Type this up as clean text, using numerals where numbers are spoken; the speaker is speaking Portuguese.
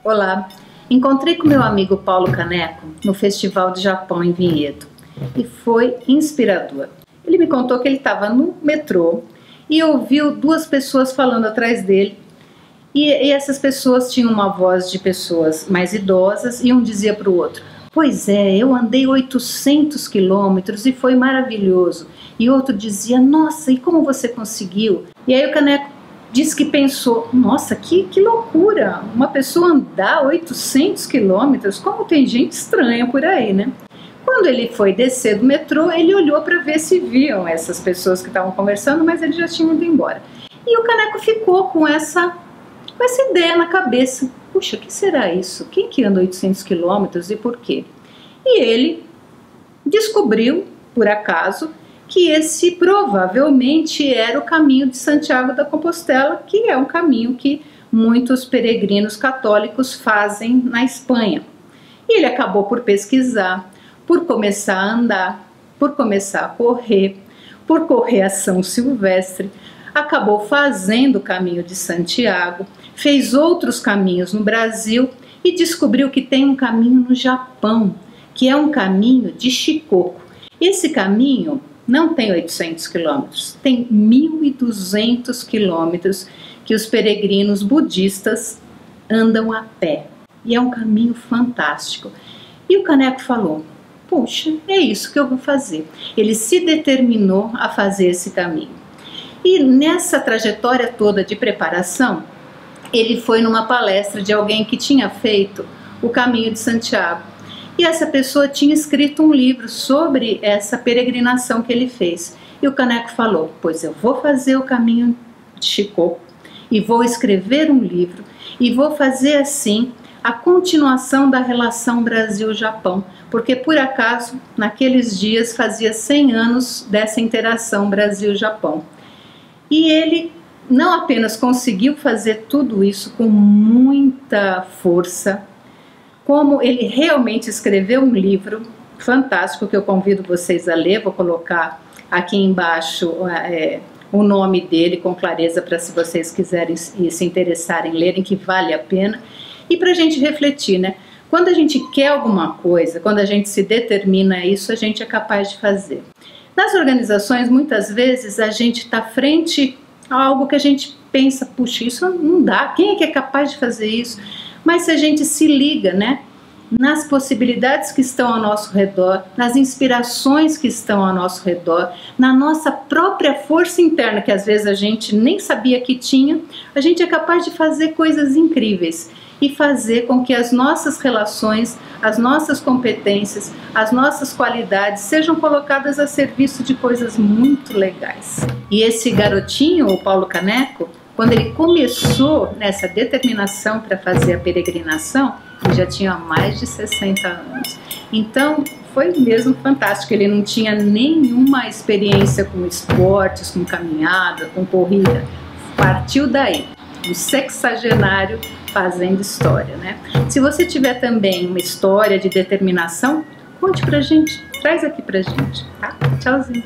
Olá, encontrei com meu amigo Paulo Caneco no Festival de Japão em Vinhedo e foi inspirador. Ele me contou que ele estava no metrô e ouviu duas pessoas falando atrás dele e essas pessoas tinham uma voz de pessoas mais idosas e um dizia para o outro: "Pois é, eu andei 800 quilômetros e foi maravilhoso." E outro dizia: "Nossa, e como você conseguiu?" E aí o Caneco disse que pensou: nossa, que loucura, uma pessoa andar 800 quilômetros, como tem gente estranha por aí, né? Quando ele foi descer do metrô, ele olhou para ver se viam essas pessoas que estavam conversando, mas eles já tinham ido embora. E o Caneco ficou com essa ideia na cabeça: puxa, o que será isso? Quem que anda 800 quilômetros e por quê? E ele descobriu, por acaso, que esse provavelmente era o caminho de Santiago da Compostela, que é um caminho que muitos peregrinos católicos fazem na Espanha. E ele acabou por pesquisar, por começar a andar, por começar a correr, por correr a São Silvestre, acabou fazendo o caminho de Santiago, fez outros caminhos no Brasil e descobriu que tem um caminho no Japão, que é um caminho de Shikoku. Esse caminho não tem 800 quilômetros, tem 1.200 quilômetros que os peregrinos budistas andam a pé. E é um caminho fantástico. E o Caneco falou: puxa, é isso que eu vou fazer. Ele se determinou a fazer esse caminho. E nessa trajetória toda de preparação, ele foi numa palestra de alguém que tinha feito o caminho de Santiago. E essa pessoa tinha escrito um livro sobre essa peregrinação que ele fez. E o Caneco falou: pois eu vou fazer o caminho de Shikoku e vou escrever um livro e vou fazer assim a continuação da relação Brasil-Japão, porque por acaso naqueles dias fazia 100 anos dessa interação Brasil-Japão. E ele não apenas conseguiu fazer tudo isso com muita força, como ele realmente escreveu um livro fantástico que eu convido vocês a ler. Vou colocar aqui embaixo o nome dele com clareza para, se vocês quiserem e se interessarem, lerem, que vale a pena. E para a gente refletir, né? Quando a gente quer alguma coisa, quando a gente se determina a isso, a gente é capaz de fazer. Nas organizações, muitas vezes, a gente está frente a algo que a gente pensa: puxa, isso não dá, quem é que é capaz de fazer isso? Mas se a gente se liga, né, nas possibilidades que estão ao nosso redor, nas inspirações que estão ao nosso redor, na nossa própria força interna, que às vezes a gente nem sabia que tinha, a gente é capaz de fazer coisas incríveis e fazer com que as nossas relações, as nossas competências, as nossas qualidades sejam colocadas a serviço de coisas muito legais. E esse garotinho, o Paulo Caneco, quando ele começou nessa determinação para fazer a peregrinação, ele já tinha mais de 60 anos. Então, foi mesmo fantástico. Ele não tinha nenhuma experiência com esportes, com caminhada, com corrida. Partiu daí, um sexagenário fazendo história, né? Se você tiver também uma história de determinação, conte pra gente, traz aqui pra gente, tá? Tchauzinho!